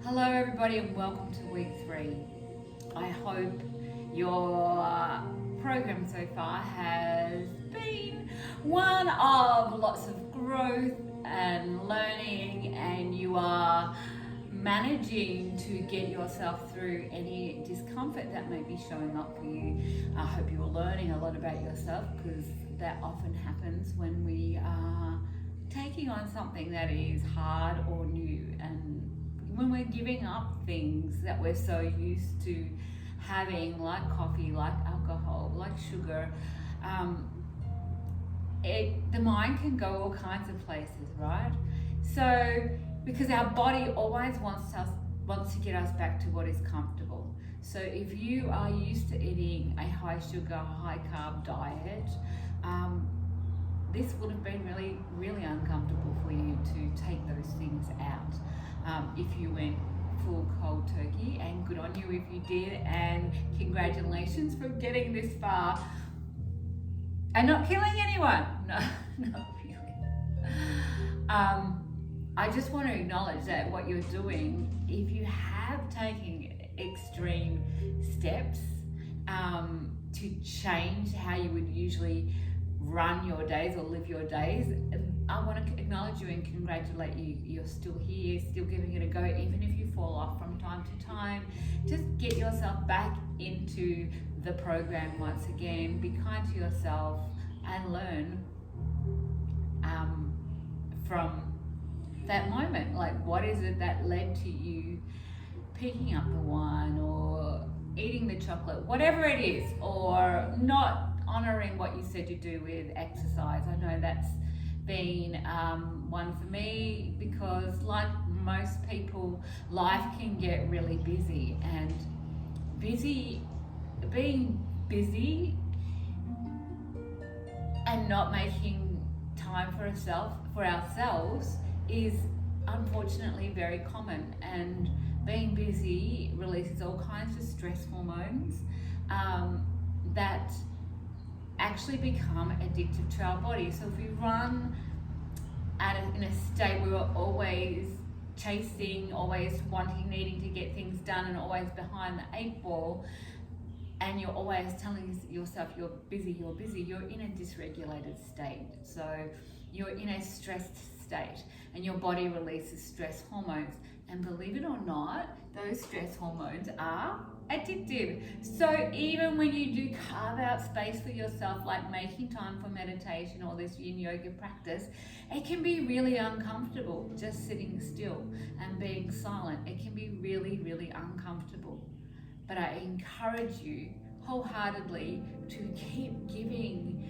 Hello, everybody, and welcome to week 3. I hope your program so far has been one of lots of growth and learning, and you are managing to get yourself through any discomfort that may be showing up for you. I hope you're learning a lot about yourself, because that often happens when we are taking on something that is hard or new, and when we're giving up things that we're so used to having, like coffee, like alcohol, like sugar. The mind can go all kinds of places, right? So because our body always wants to get us back to what is comfortable. So if you are used to eating a high sugar, high carb diet, this would have been really, really uncomfortable for you to take those things out. If you went full cold turkey, and good on you if you did, and congratulations for getting this far and not killing anyone. No, not really. I just want to acknowledge that what you're doing, if you have taken extreme steps to change how you would usually run your days or live your days, I want to acknowledge you and congratulate you. You're still here, still giving it a go, even if you fall off from time to time. Just get yourself back into the program once again. Be kind to yourself and learn from that moment. Like, what is it that led to you picking up the wine or eating the chocolate, whatever it is, or not honoring what you said you do with exercise? I know that's been one for me, because like most people, life can get really busy, and being busy and not making time for ourselves is unfortunately very common. And being busy releases all kinds of stress hormones that actually become addictive to our body. So if we run in a state where we're always chasing, always wanting, needing to get things done, and always behind the 8 ball, and you're always telling yourself you're busy, you're in a dysregulated state. So you're in a stressed state, and your body releases stress hormones. And believe it or not, those stress hormones are addictive. So even when you do carve out space for yourself, like making time for meditation or this yin yoga practice, it can be really uncomfortable just sitting still and being silent. It can be really, really uncomfortable. But I encourage you wholeheartedly to keep giving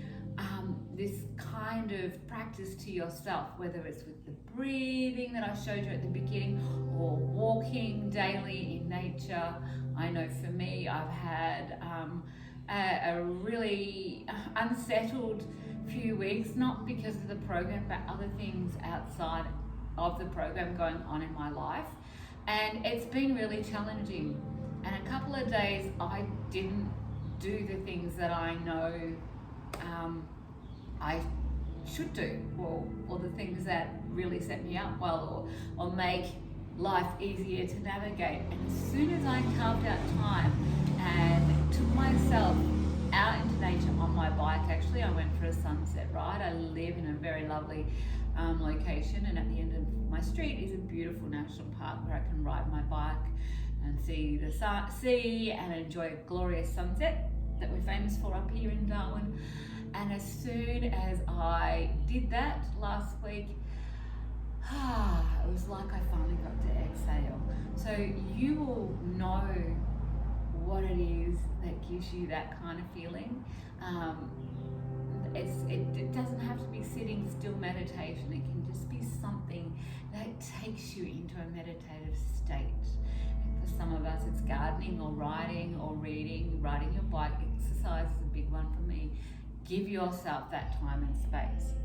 this kind of practice to yourself, whether it's with the breathing that I showed you at the beginning, or walking daily in nature. I know for me, I've had a really unsettled few weeks, not because of the program, but other things outside of the program going on in my life. And it's been really challenging. And a couple of days I didn't do the things that I know I should do, or the things that really set me up well, or make life easier to navigate. And as soon as I carved out time and took myself out into nature on my bike, actually I went for a sunset ride. I live in a very lovely location, and at the end of my street is a beautiful national park where I can ride my bike and see the sea and enjoy a glorious sunset that we're famous for up here in Darwin. And as soon as I did that last week, it was like I finally got to exhale. So you will know what it is that gives you that kind of feeling. It doesn't have to be sitting still meditation. It can just be something that takes you into a meditative state. For some of us, it's gardening or writing or reading. Riding your bike, exercise is a big one for me. Give yourself that time and space.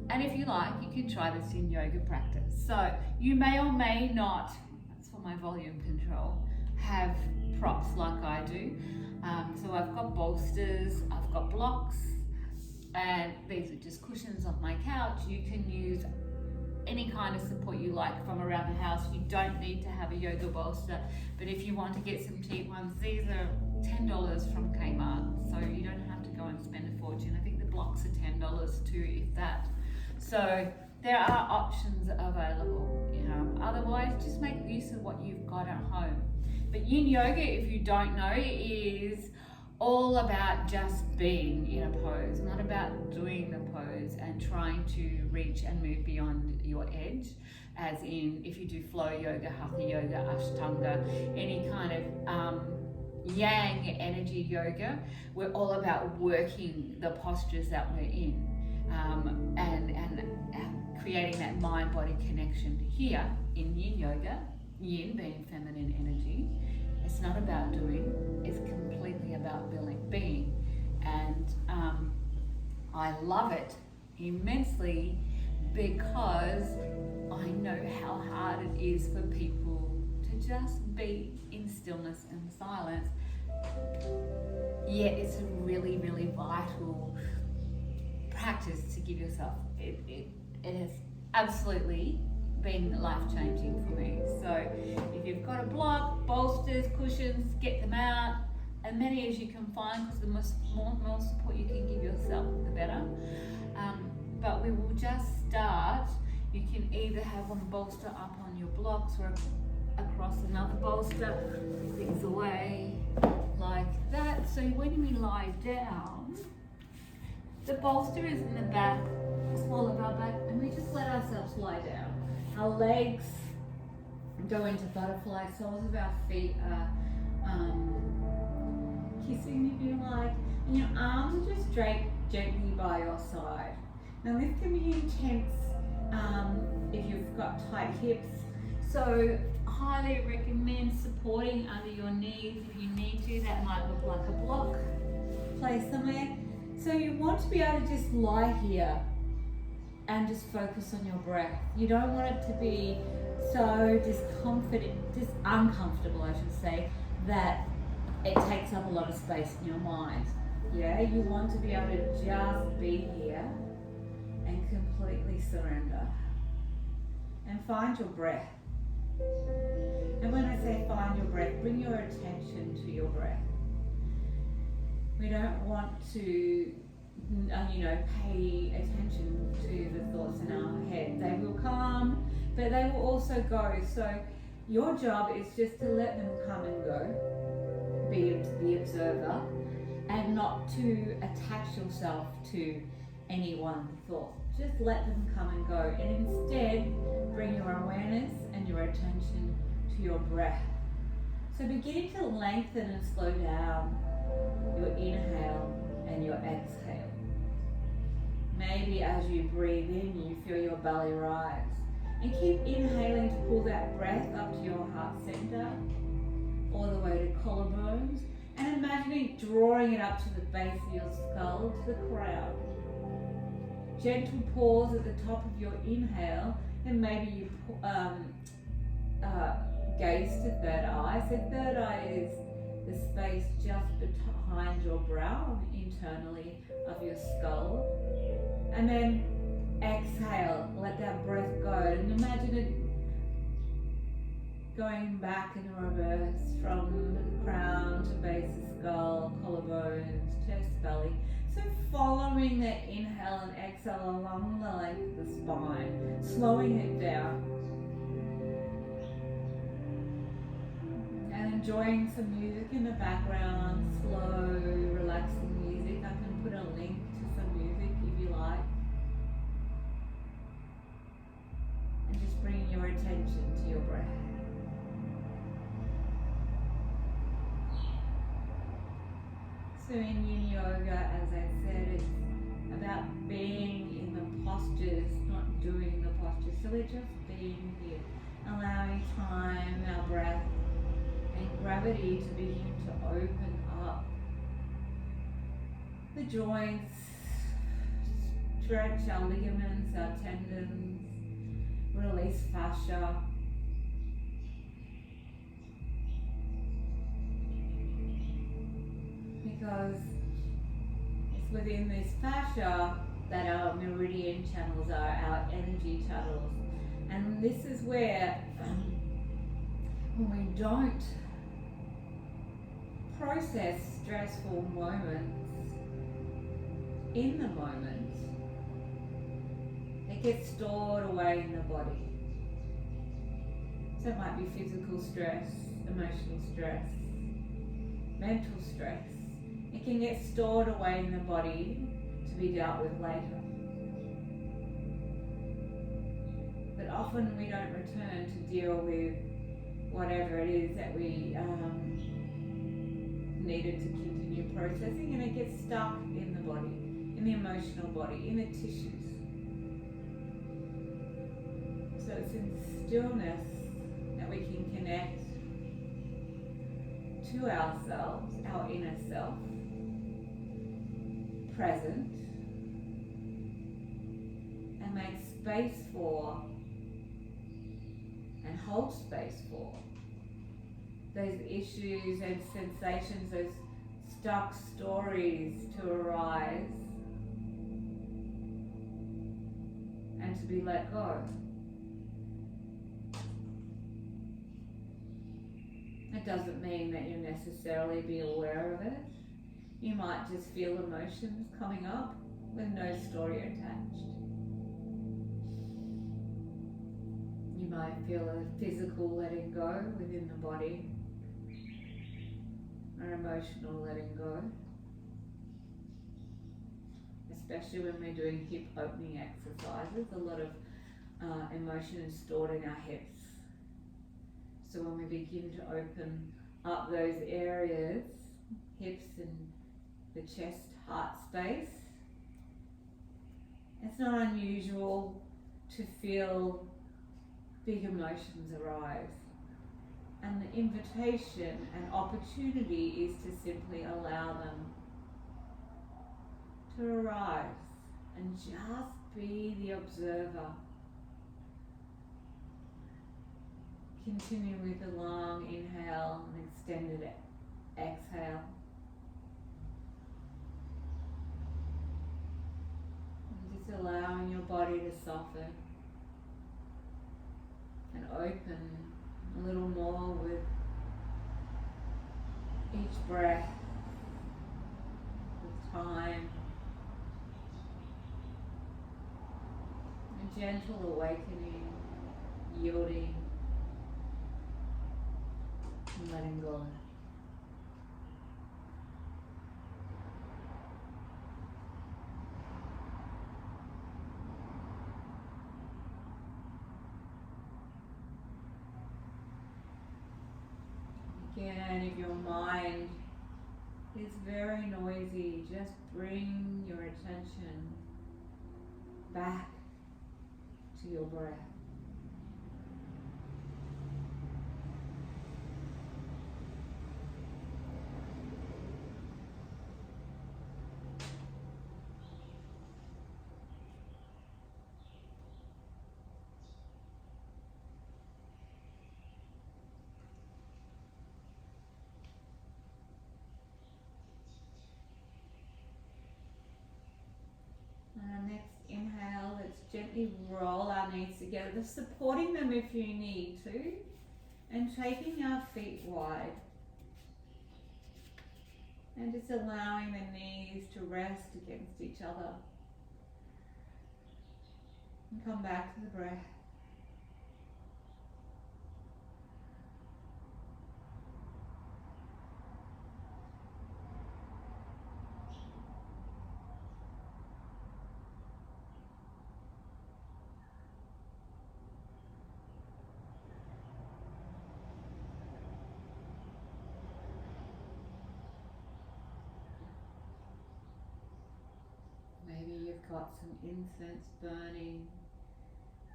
And if you like, you can try this in yoga practice. So you may or may not, that's for my volume control, have props like I do. So I've got bolsters, I've got blocks, and these are just cushions off my couch. You can use any kind of support you like from around the house. You don't need to have a yoga bolster, but if you want to get some cheap ones, these are $10 from Kmart, so you don't have to go and spend a fortune. I think the blocks are $10 too, if that. So there are options available. Otherwise, just make use of what you've got at home. But Yin Yoga, if you don't know, is all about just being in a pose, not about doing the pose and trying to reach and move beyond your edge. As in, if you do flow yoga, hatha yoga, ashtanga, any kind of yang energy yoga, we're all about working the postures that we're in, and creating that mind-body connection. Here in Yin Yoga, Yin being feminine energy, it's not about doing, it's completely about being. And I love it immensely because I know how hard it is for people to just be in stillness and silence. Yet it's a really, really vital practice to give yourself. It has absolutely been life-changing for me. So if you've got a block, bolsters, cushions, get them out, as many as you can find, because the more support you can give yourself, the better. But we will just start. You can either have one bolster up on your blocks or across another bolster, things away like that. So when we lie down, the bolster is in the back, small of our back, and we just let ourselves lie down. Our legs go into butterfly, soles of our feet are kissing, if you like, and your arms are just draped gently by your side. Now this can be intense if you've got tight hips, so highly recommend supporting under your knees if you need to. That might look like a block placed somewhere. So you want to be able to just lie here and just focus on your breath. You don't want it to be so uncomfortable, I should say, that it takes up a lot of space in your mind. Yeah, you want to be able to just be here and completely surrender and find your breath. And when I say find your breath, bring your attention to your breath. We don't want to pay attention to the thoughts in our head. They will come, but they will also go. So your job is just to let them come and go, be the observer, and not to attach yourself to any one thought. Just let them come and go, and instead bring your awareness and your attention to your breath. So begin to lengthen and slow down your inhale and your exhale. Maybe as you breathe in, you feel your belly rise. And keep inhaling to pull that breath up to your heart center, all the way to collarbones. And imagining drawing it up to the base of your skull, to the crown. Gentle pause at the top of your inhale, and maybe you gaze to third eye. So third eye is the space just behind your brow, internally of your skull. And then exhale, let that breath go, and imagine it going back in reverse from crown to base of skull, collarbones, chest, belly. So following that inhale and exhale along the length of the spine, slowing it down. And enjoying some music in the background, slow, relaxing music. I can put a link to some music if you like. And just bringing your attention to your breath. So in Yin Yoga, as I said, it's about being in the postures, not doing the postures. So we're just being here, allowing time, our breath, and gravity to begin to open up the joints, stretch our ligaments, our tendons, release fascia. Because it's within this fascia that our meridian channels are, our energy channels. And this is where when we don't process stressful moments in the moment, it gets stored away in the body. So it might be physical stress, emotional stress, mental stress. It can get stored away in the body to be dealt with later. But often we don't return to deal with whatever it is that we needed to continue processing, and it gets stuck in the body, in the emotional body, in the tissues. So it's in stillness that we can connect to ourselves, our inner self, present, and make space for and hold space for those issues and sensations, those stuck stories to arise and to be let go. It doesn't mean that you'll necessarily be aware of it. You might just feel emotions coming up with no story attached. You might feel a physical letting go within the body, or emotional letting go, especially when we're doing hip opening exercises. A lot of emotion is stored in our hips. So when we begin to open up those areas, hips and the chest, heart space, it's not unusual to feel big emotions arise. And the invitation and opportunity is to simply allow them to arise and just be the observer. Continue with a long inhale and extended exhale. And just allowing your body to soften and open a little more with each breath, with time. A gentle awakening, yielding, and letting go. Again, if your mind is very noisy, just bring your attention back to your breath. And our next inhale, let's gently roll our knees together, just supporting them if you need to, and taking our feet wide. And just allowing the knees to rest against each other. And come back to the breath. Maybe you've got some incense burning,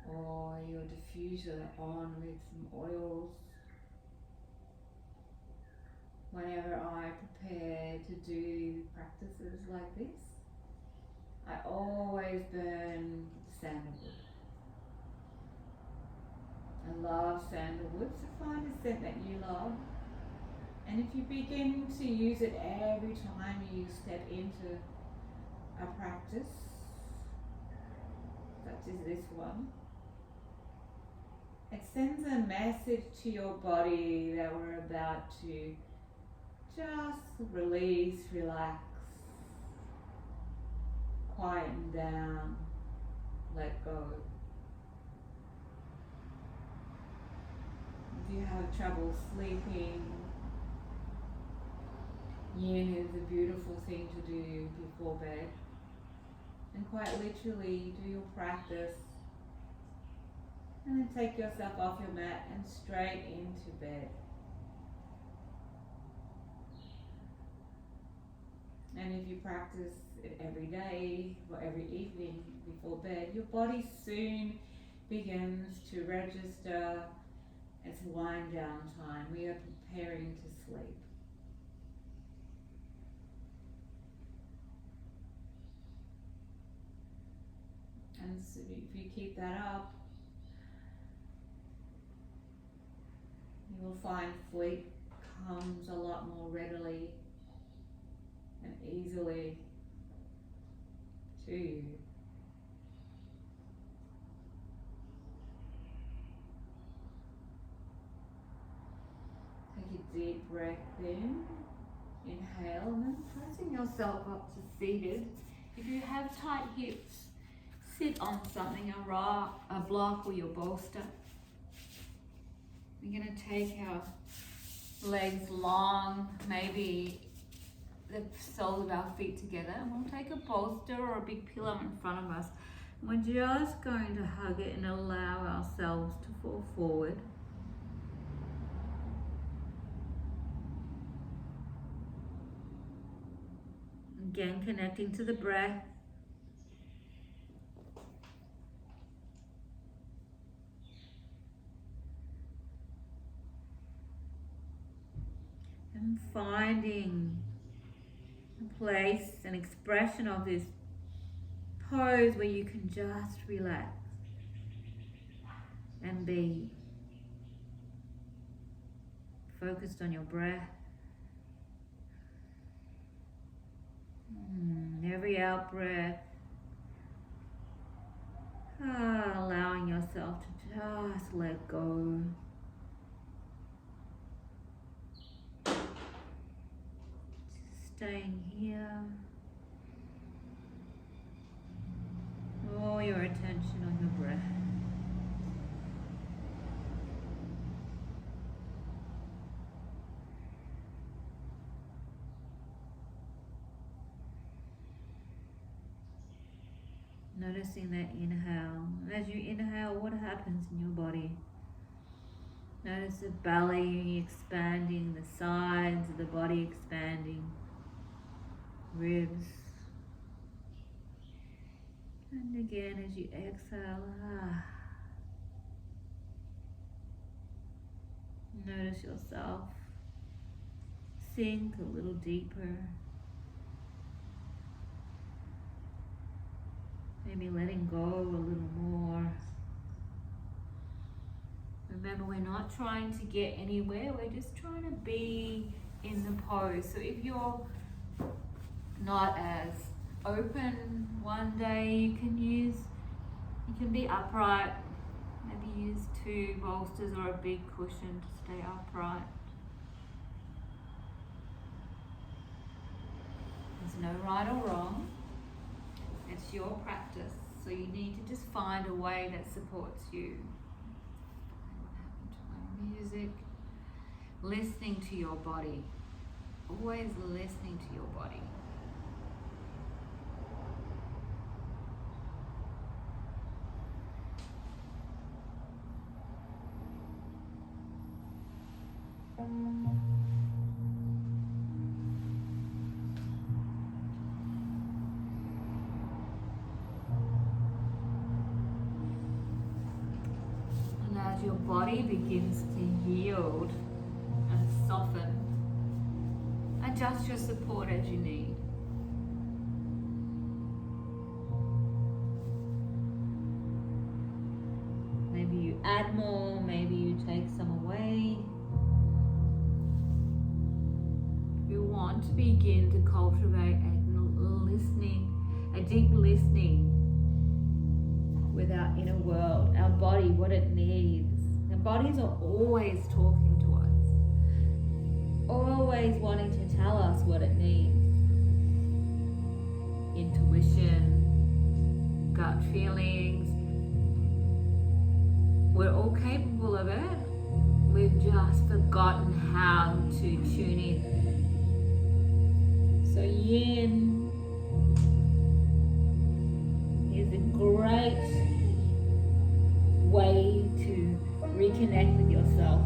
or your diffuser on with some oils. Whenever I prepare to do practices like this, I always burn sandalwood. I love sandalwood, so find a scent that you love. And if you begin to use it every time you step into a practice, such as this one, It sends a message to your body that we're about to just release, relax, quieten down, let go. If you have trouble sleeping, yin is a beautiful thing to do before bed. And quite literally do your practice and then take yourself off your mat and straight into bed. And if you practice it every day or every evening before bed, your body soon begins to register its wind down time. We are preparing to sleep. And so if you keep that up, you will find sleep comes a lot more readily and easily to you. Take a deep breath in, inhale, and then pressing yourself up to seated. If you have tight hips, sit on something, a rock, a block, or your bolster. We're going to take our legs long, maybe the soles of our feet together, and we'll take a bolster or a big pillow in front of us. And we're just going to hug it and allow ourselves to fall forward. Again, connecting to the breath. And finding a place, an expression of this pose where you can just relax and be focused on your breath. Every out breath, allowing yourself to just let go. Staying here. All your attention on your breath. Noticing that inhale. As you inhale, what happens in your body? Notice the belly expanding, the sides of the body expanding. Ribs. And again, as you exhale, notice yourself sink a little deeper. Maybe letting go a little more. Remember, we're not trying to get anywhere, we're just trying to be in the pose. So if you're not as open one day, you can be upright, maybe use 2 bolsters or a big cushion to stay upright. There's no right or wrong, it's your practice, so you need to just find a way that supports you. Music, listening to your body, always listening to your body. And as your body begins to yield and soften, adjust your support as you need. Maybe you add more, maybe you take some away. You want to begin to cultivate a deep listening with our inner world, our body, what it needs. bodies are always talking to us, always wanting to tell us what it needs. Intuition, gut feelings, we're all capable of it. We've just forgotten how to tune in. So yin is a great way to reconnect with yourself.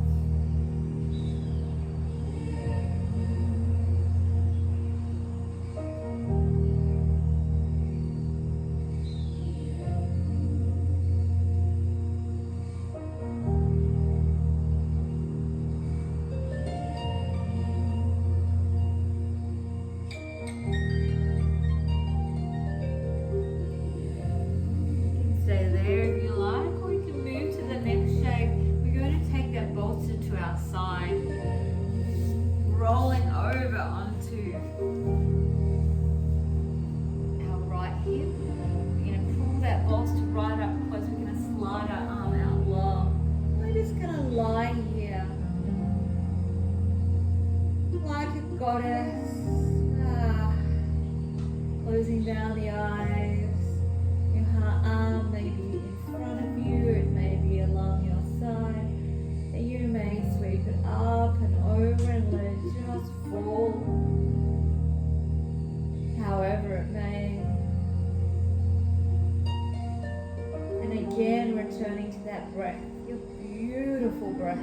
Stay there if you like, or we can move to the next shape. We're going to take that bolster to our side, rolling over onto our right hip. We're going to pull that bolster right up close. We're going to slide our arm out long. We're just going to lie here like a goddess, closing down the eyes. Arm may be in front of you, it may be along your side, and you may sweep it up and over and let it just fall, however it may. And again, returning to that breath, your beautiful breath.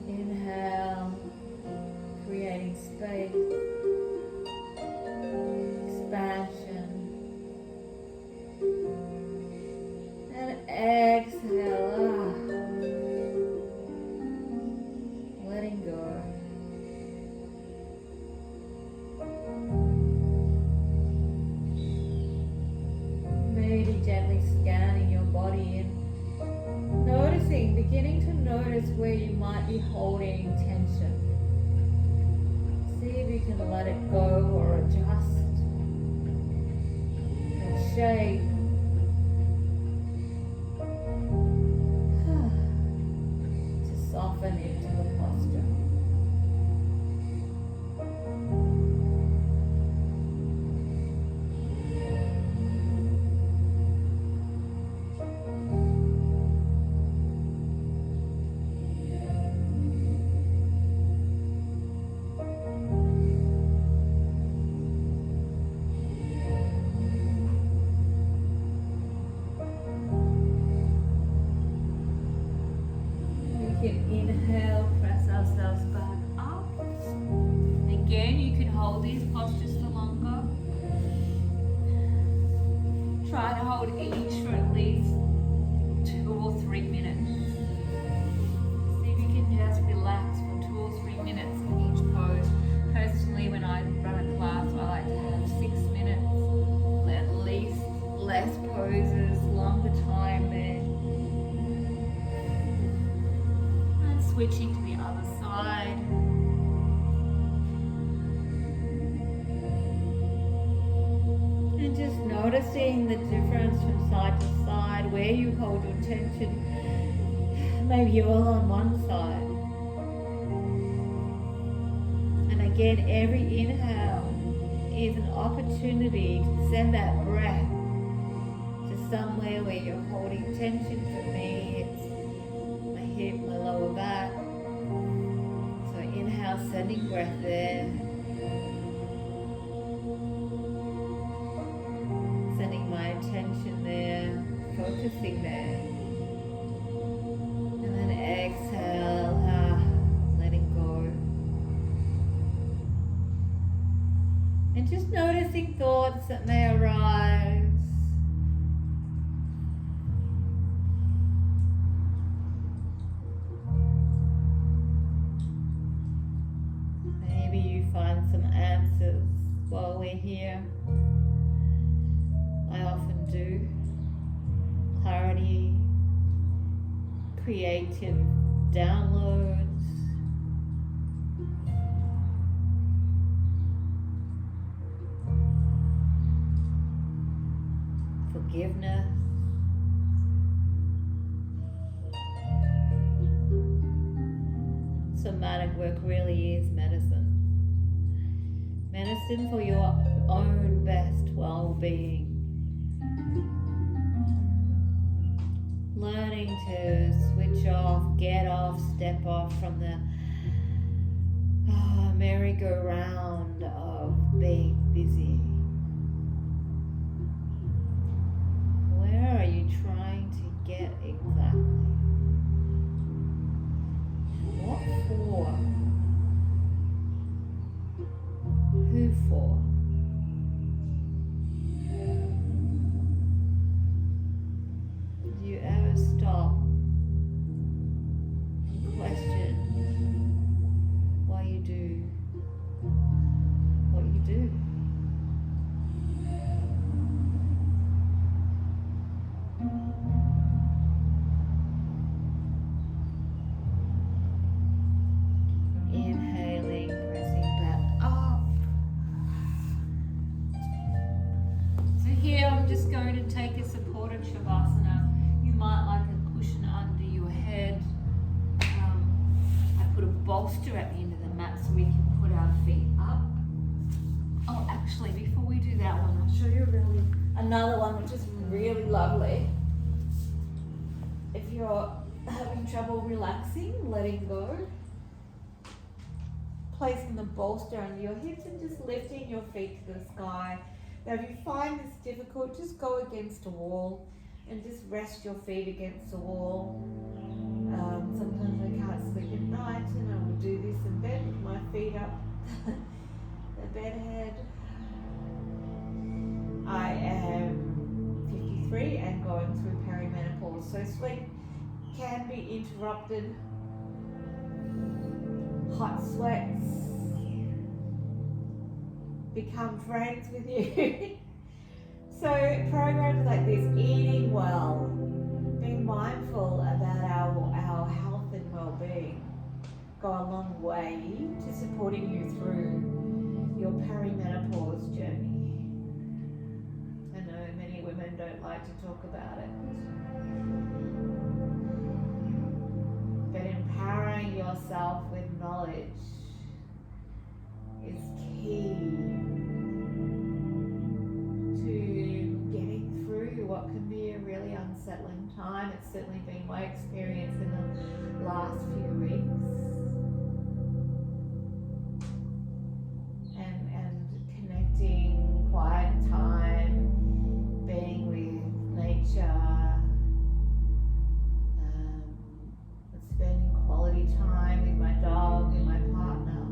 Inhale, creating space. Expansion, and exhale, letting go. Maybe gently scanning your body and noticing, beginning to notice where you might be holding tension. See if you can let it go or adjust and shape. To soften into the posture. Inhale, press ourselves back up. Again, you can hold these postures for longer. Try to hold each for at least 2 or 3 minutes. See if you can just relax for 2 or 3 minutes in each pose. Personally, when I run a class, I like to have 6 minutes, at least less poses, longer time there. Switching to the other side. And just noticing the difference from side to side, where you hold your tension. Maybe you're all on one side. And again, every inhale is an opportunity to send that breath to somewhere where you're holding tension. For me, it's my hip, my lower back. So inhale, sending breath there. Sending my attention there, focusing there. And then exhale, letting go. And just noticing thoughts that may arise. Maybe you find some answers while we're here. I often do. Clarity, creative downloads. forgiveness. Somatic work really is medicine. Medicine for your own best well-being. Learning to switch off, get off, step off from the merry-go-round of being busy. Where are you trying to get exactly? What for? Who for? Do you ever stop and question why you do what you do? Inhaling, pressing back up. So here I'm just going to take a supported Shavasana. You might like a cushion under your head. I put a bolster at the end of the mat so we can put our feet up. Oh, actually, before we do that one, I'll show you another one which is really lovely. If you're having trouble relaxing, letting go, placing the bolster under your hips and just lifting your feet to the sky. Now if you find this difficult, just go against a wall and just rest your feet against the wall. Sometimes I can't sleep at night and I will do this and bend my feet up the bed head. I am 53 and going through perimenopause, so sleep can be interrupted. Hot sweats become friends with you. So programs like this, eating well, being mindful about our health and well-being, go a long way to supporting you through your perimenopause journey. I know many women don't like to talk about it, but empowering yourself with knowledge is key to getting through what can be a really unsettling time. It's certainly been my experience in the last few weeks. And connecting, quiet time, being with nature, spending quality time with my dog and my partner,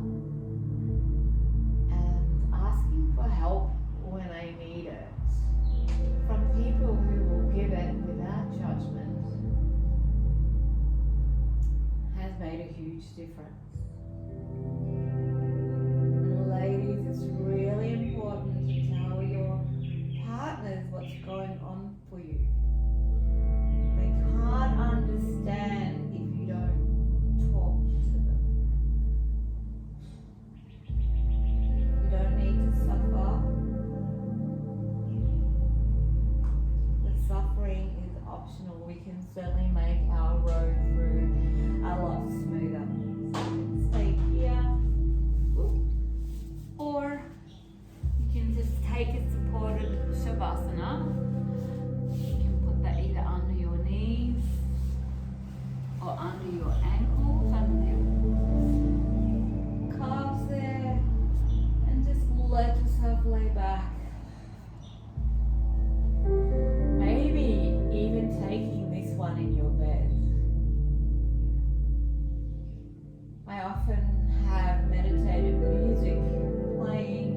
and asking for help when I need it from people who will give it without judgment has made a huge difference. And ladies, it's really important to tell your partners what's going on for you. They can't understand if you don't talk to them. You don't need to suffer. The suffering is optional. We can certainly make our road through a lot smoother. So you can stay here, or you can just take a supported Shavasana. You can put that either under your knees or under your ankles, under your calves there, and just let yourself lay back. Maybe even taking this one in your bed. I often have meditative music playing.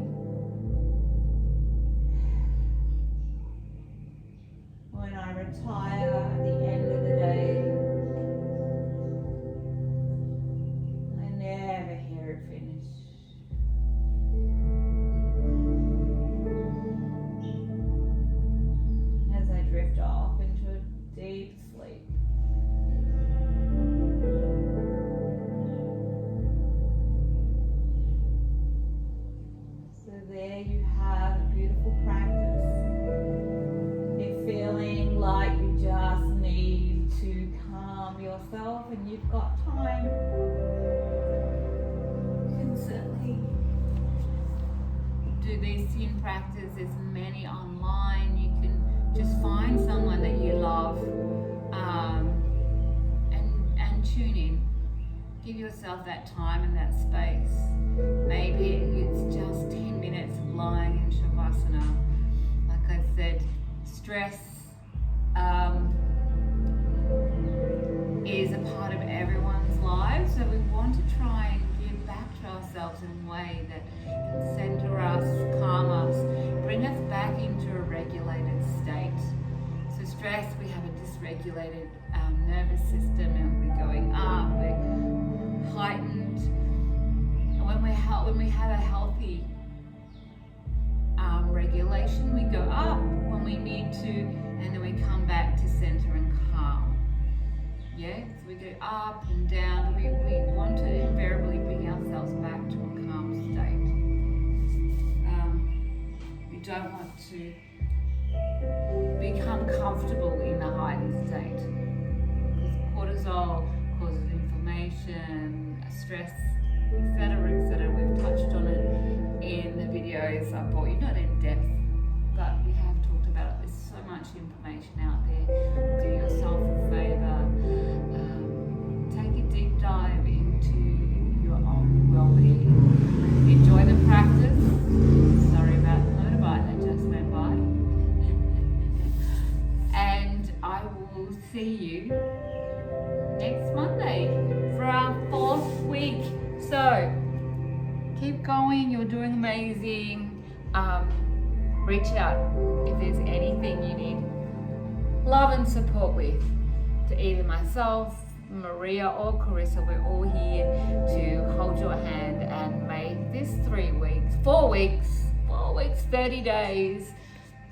When I retire at the end of the day, I never hear it finish. As I drift off into a deep sleep. So there you have a beautiful practice. It feels when you've got time, you can certainly do these sin practices. There's many online. You can just find someone that you love and tune in. Give yourself that time and that space. Maybe it's just 10 minutes of lying in Shavasana. Like I said, stress is a part of everyone's lives, so we want to try and give back to ourselves in a way that can center us, calm us, bring us back into a regulated state. So stress, we have a dysregulated nervous system, and we're going up, we're heightened. And when we have a healthy regulation, we go up when we need to, and then we come back to center and calm. Yeah, so we go up and down, but we want to invariably bring ourselves back to a calm state. We don't want to become comfortable in the heightened state, because cortisol causes inflammation, stress, etc., etc. We've touched on it in the videos I brought you, not in depth, but we have talked about it. There's so much information out there. Do yourself a favor, take a deep dive into your own well-being. Enjoy the practice. Sorry about the motorbike that just went by. And I will see you next Monday for our 4th week. So keep going, you're doing amazing. Reach out if there's anything you need love and support with, to either myself, Maria, or Carissa. We're all here to hold your hand and make this 4 weeks, 30 days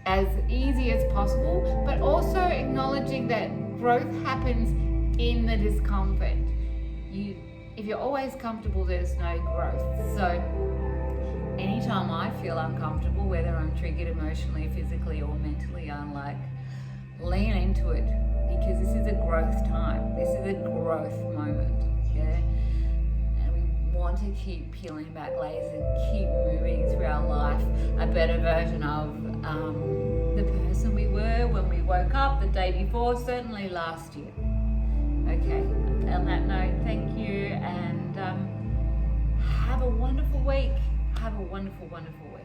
as easy as possible, but also acknowledging that growth happens in the discomfort. If you're always comfortable, there's no growth. So anytime I feel uncomfortable, whether I'm triggered emotionally, physically, or mentally, I'm like, lean into it, because this is a growth time. This is a growth moment, yeah? And we want to keep peeling back layers and keep moving through our life a better version of the person we were when we woke up the day before, certainly last year. Okay, on that note, thank you, and have a wonderful week. Have a wonderful, wonderful week.